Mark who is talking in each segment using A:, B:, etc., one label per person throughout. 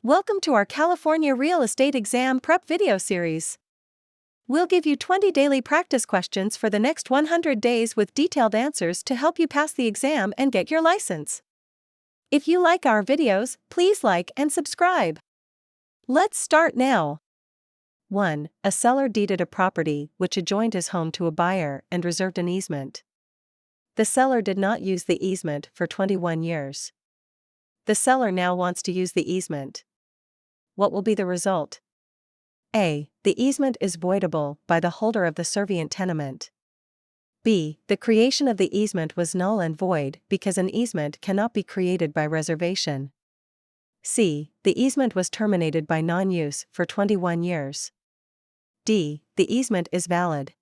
A: Welcome to our California Real Estate Exam Prep video series. We'll give you 20 daily practice questions for the next 100 days with detailed answers to help you pass the exam and get your license. If you like our videos, please like and subscribe. Let's start now. 1. A seller deeded a property which adjoined his home to a buyer and reserved an easement. The seller did not use the easement for 21 years. The seller now wants to use the easement. What will be the result? A. The easement is voidable by the holder of the servient tenement. B. The creation of the easement was null and void because an easement cannot be created by reservation. C. The easement was terminated by non-use for 21 years. D. The easement is valid.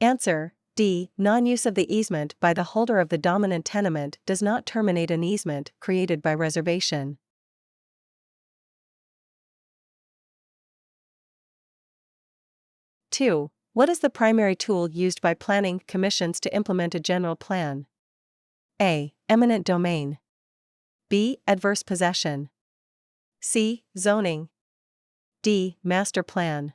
A: Answer: D. Non-use of the easement by the holder of the dominant tenement does not terminate an easement created by reservation. Two. What is the primary tool used by planning commissions to implement a general plan? A. Eminent domain. B. Adverse possession. C. Zoning. D. Master plan.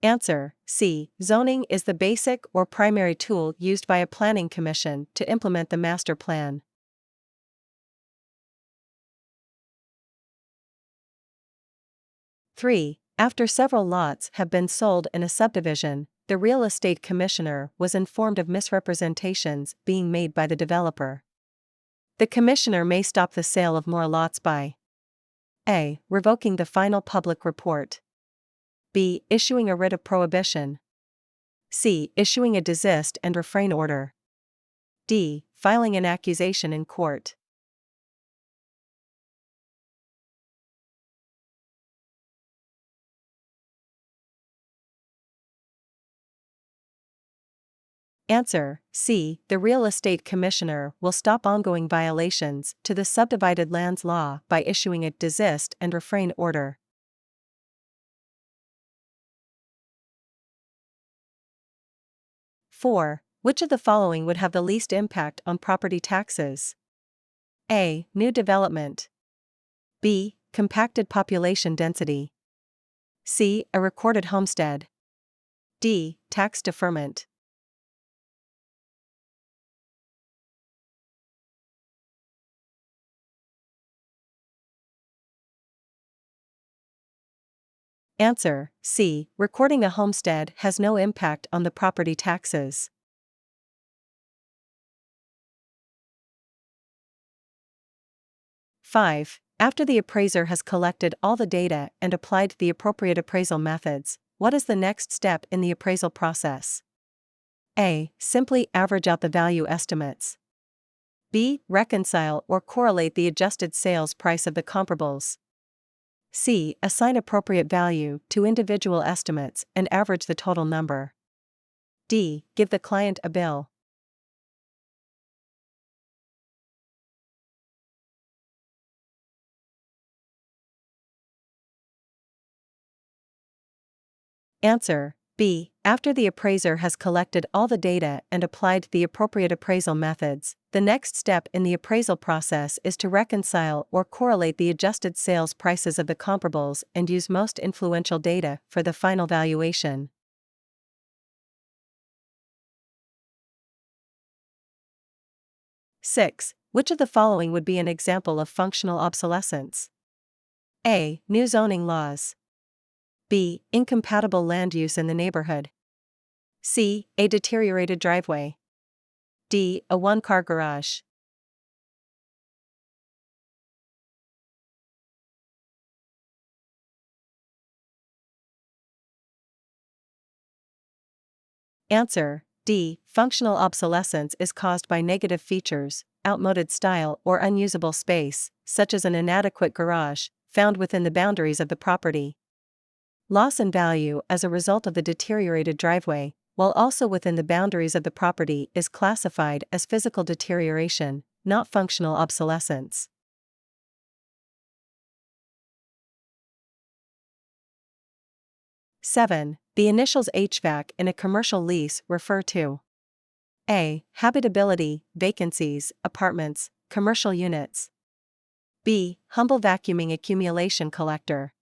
A: Answer: C. Zoning is the basic or primary tool used by a planning commission to implement the master plan. 3. After several lots have been sold in a subdivision, the real estate commissioner was informed of misrepresentations being made by the developer. The commissioner may stop the sale of more lots by A. Revoking the final public report. B. Issuing a writ of prohibition. C. Issuing a desist and refrain order. D. Filing an accusation in court. Answer: C. The real estate commissioner will stop ongoing violations to the subdivided lands law by issuing a desist and refrain order. 4. Which of the following would have the least impact on property taxes? A. New development. B. Compacted population density. C. A recorded homestead. D. Tax deferment. Answer: C. Recording a homestead has no impact on the property taxes. 5. After the appraiser has collected all the data and applied the appropriate appraisal methods, what is the next step in the appraisal process? A. Simply average out the value estimates. B. Reconcile or correlate the adjusted sales price of the comparables. C. Assign appropriate value to individual estimates and average the total number. D. Give the client a bill. Answer: B. After the appraiser has collected all the data and applied the appropriate appraisal methods, the next step in the appraisal process is to reconcile or correlate the adjusted sales prices of the comparables and use most influential data for the final valuation. 6. Which of the following would be an example of functional obsolescence? A. New zoning laws. B. Incompatible land use in the neighborhood. C. A deteriorated driveway. D. A one-car garage. Answer: D. Functional obsolescence is caused by negative features, outmoded style or unusable space, such as an inadequate garage, found within the boundaries of the property. Loss in value as a result of the deteriorated driveway, while also within the boundaries of the property, is classified as physical deterioration, not functional obsolescence. Seven. The initials HVAC in a commercial lease refer to A. Habitability, vacancies, apartments, commercial units. B. Humble vacuuming accumulation collector.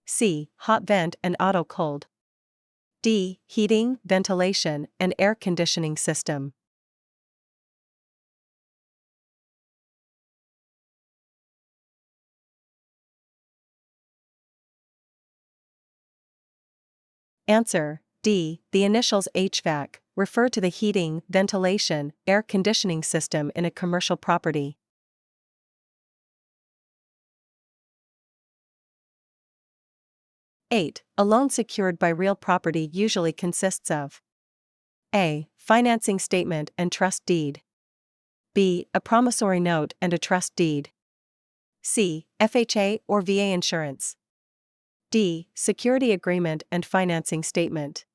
A: C. Hot vent and auto cold. D. Heating, ventilation, and air conditioning system. Answer: D. The initials HVAC refer to the heating, ventilation, air conditioning system in a commercial property. 8. A loan secured by real property usually consists of A. Financing statement and trust deed. B. A promissory note and a trust deed. C. FHA or VA insurance. D. Security agreement and financing statement.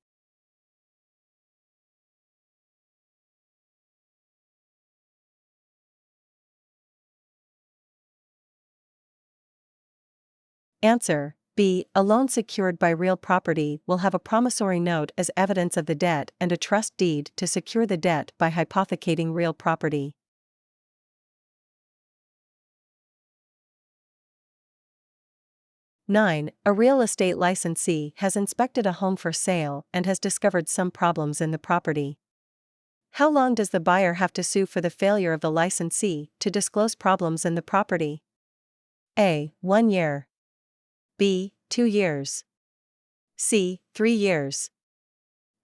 A: Answer: B. A loan secured by real property will have a promissory note as evidence of the debt and a trust deed to secure the debt by hypothecating real property. 9. A real estate licensee has inspected a home for sale and has discovered some problems in the property. How long does the buyer have to sue for the failure of the licensee to disclose problems in the property? A. 1 year. B. 2 years. C. 3 years.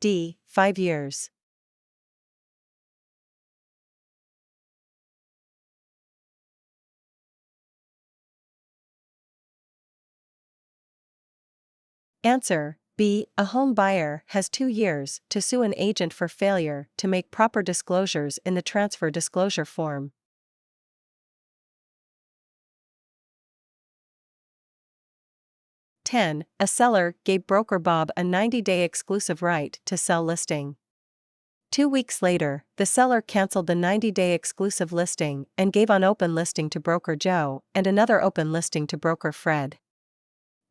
A: D. 5 years. Answer: B. A home buyer has 2 years to sue an agent for failure to make proper disclosures in the transfer disclosure form. 10. A seller gave broker Bob a 90-day exclusive right to sell listing. 2 weeks later, the seller canceled the 90-day exclusive listing and gave an open listing to broker Joe and another open listing to broker Fred.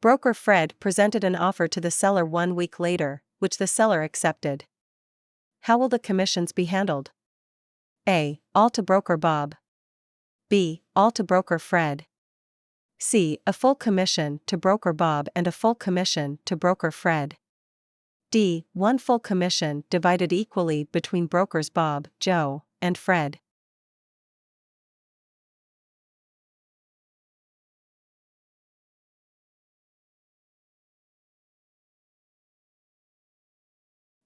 A: Broker Fred presented an offer to the seller 1 week later, which the seller accepted. How will the commissions be handled? A. All to broker Bob. B. All to broker Fred. C. A full commission to broker Bob and a full commission to broker Fred. D. 1 full commission divided equally between brokers Bob, Joe, and Fred.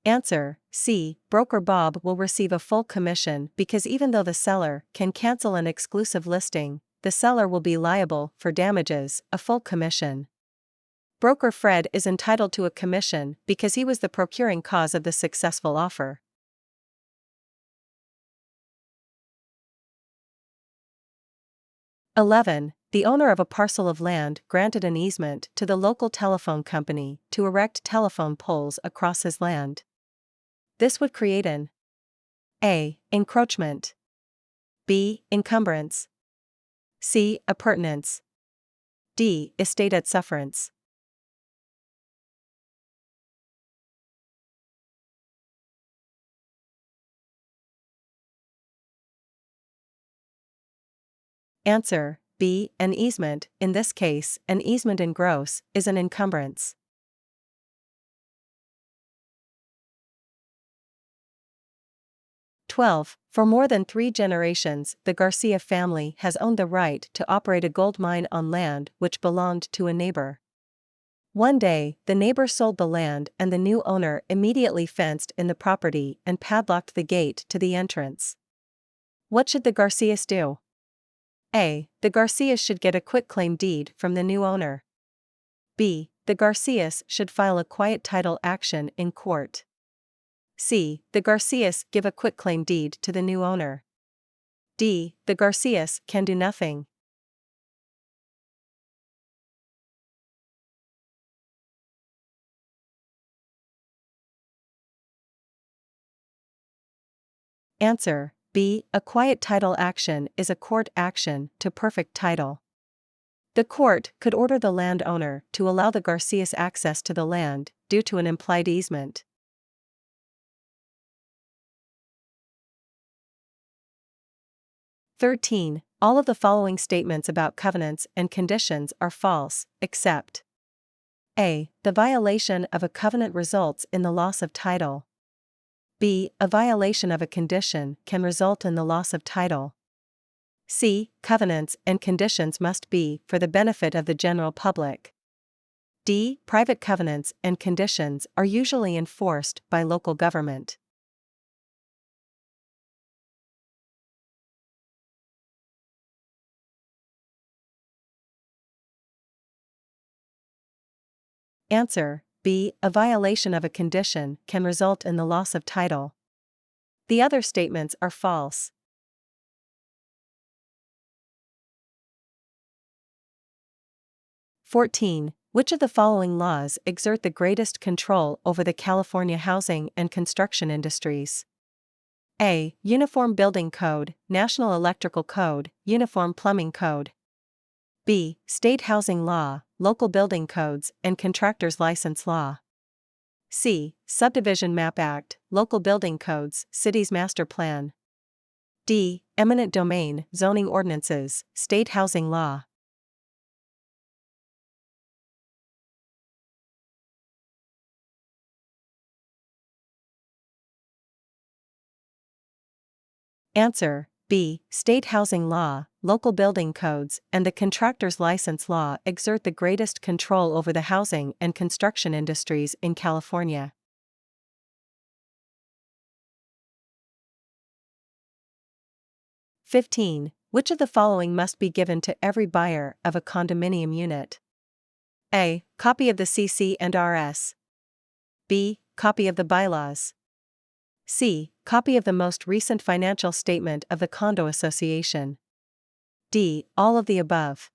A: Answer: C. Broker Bob will receive a full commission because even though the seller can cancel an exclusive listing, the seller will be liable for damages, a full commission. Broker Fred is entitled to a commission because he was the procuring cause of the successful offer. 11. The owner of a parcel of land granted an easement to the local telephone company to erect telephone poles across his land. This would create an A. Encroachment. B. Encumbrance. C. Appurtenance. D. Estate at sufferance. Answer: B. An easement. In this case, an easement in gross is an encumbrance. 12. For more than 3 generations, the Garcia family has owned the right to operate a gold mine on land which belonged to a neighbor. One day, the neighbor sold the land and the new owner immediately fenced in the property and padlocked the gate to the entrance. What should the Garcias do? A. The Garcias should get a quitclaim deed from the new owner. B. The Garcias should file a quiet title action in court. C. The Garcias give a quitclaim deed to the new owner. D. The Garcias can do nothing. Answer B. A quiet title action is a court action to perfect title. The court could order the landowner to allow the Garcias access to the land due to an implied easement. (13) All of the following statements about covenants and conditions are false, except A. The violation of a covenant results in the loss of title. B. A violation of a condition can result in the loss of title. C. Covenants and conditions must be for the benefit of the general public. D. Private covenants and conditions are usually enforced by local government. Answer B. A violation of a condition can result in the loss of title. The other statements are false. 14. Which of the following laws exert the greatest control over the California housing and construction industries? A. Uniform Building Code, National Electrical Code, Uniform Plumbing Code. B. State Housing Law, Local Building Codes and Contractors License Law. C. Subdivision Map Act, Local Building Codes, City's Master Plan. D. Eminent Domain, Zoning Ordinances, State Housing Law. Answer B. State Housing Law, Local Building Codes and the Contractors License Law exert the greatest control over the housing and construction industries in California. 15. Which of the following must be given to every buyer of a condominium unit? A. Copy of the CC and RS. B. Copy of the bylaws. C. Copy of the most recent financial statement of the condo association. D. All of the above.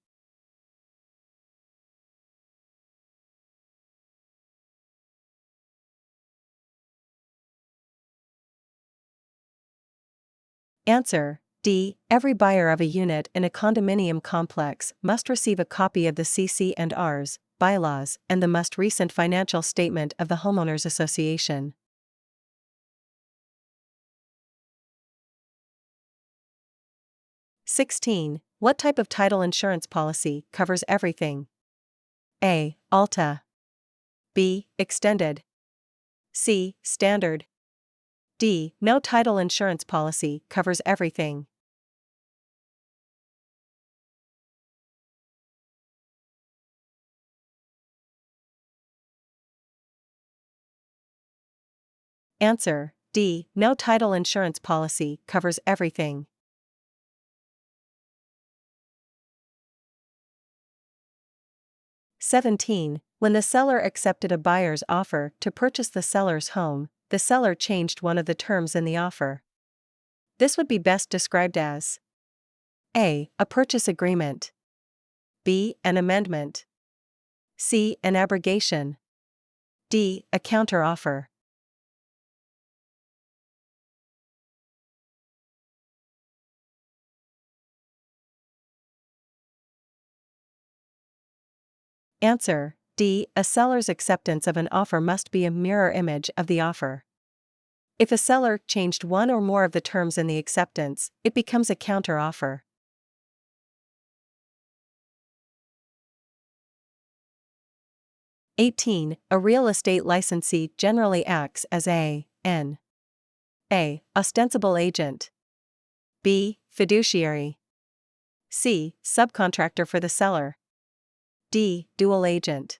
A: Answer D. Every buyer of a unit in a condominium complex must receive a copy of the CC and Rs, bylaws, and the most recent financial statement of the homeowners association. 16. What type of title insurance policy covers everything? A. Alta. B. Extended. C. Standard. D. No title insurance policy covers everything. Answer D. No title insurance policy covers everything. 17. When the seller accepted a buyer's offer to purchase the seller's home, the seller changed one of the terms in the offer. This would be best described as A. A purchase agreement. B. An amendment. C. An abrogation. D. A counteroffer. Answer D. A seller's acceptance of an offer must be a mirror image of the offer. If a seller changed one or more of the terms in the acceptance, it becomes a counteroffer. 18. A real estate licensee generally acts as A. Ostensible agent. B. Fiduciary. C. Subcontractor for the seller. D. Dual agent.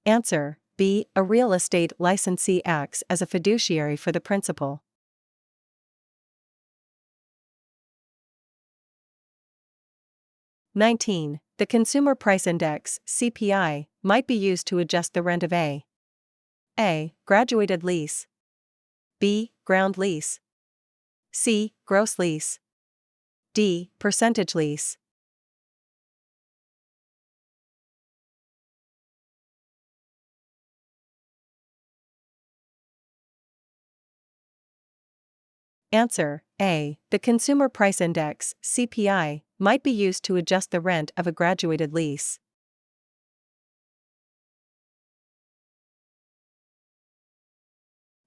A: Answer B. A real estate licensee acts as a fiduciary for the principal. 19. The Consumer Price Index, CPI, might be used to adjust the rent of A. Graduated lease. B. Ground lease. C. Gross lease. D. Percentage lease. Answer A. The Consumer Price Index, CPI, might be used to adjust the rent of a graduated lease.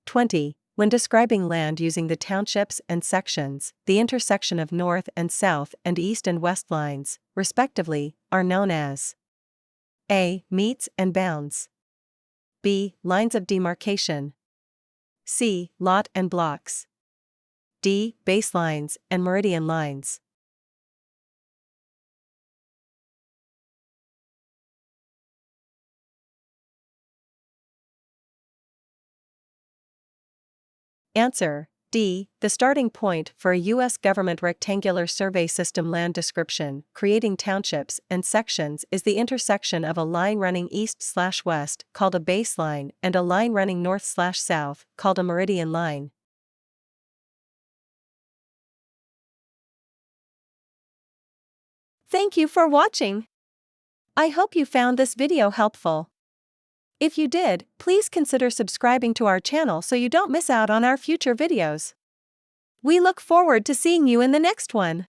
A: 20. When describing land using the townships and sections, the intersection of north and south and east and west lines, respectively, are known as A. Meets and bounds. B. Lines of demarcation. C. Lot and blocks. D. Baselines and meridian lines. Answer D. The starting point for a U.S. government rectangular survey system land description, creating townships and sections, is the intersection of a line running east/west, called a baseline, and a line running north/south, called a meridian line. Thank you for watching. I hope you found this video helpful. If you did, please consider subscribing to our channel so you don't miss out on our future videos. We look forward to seeing you in the next one.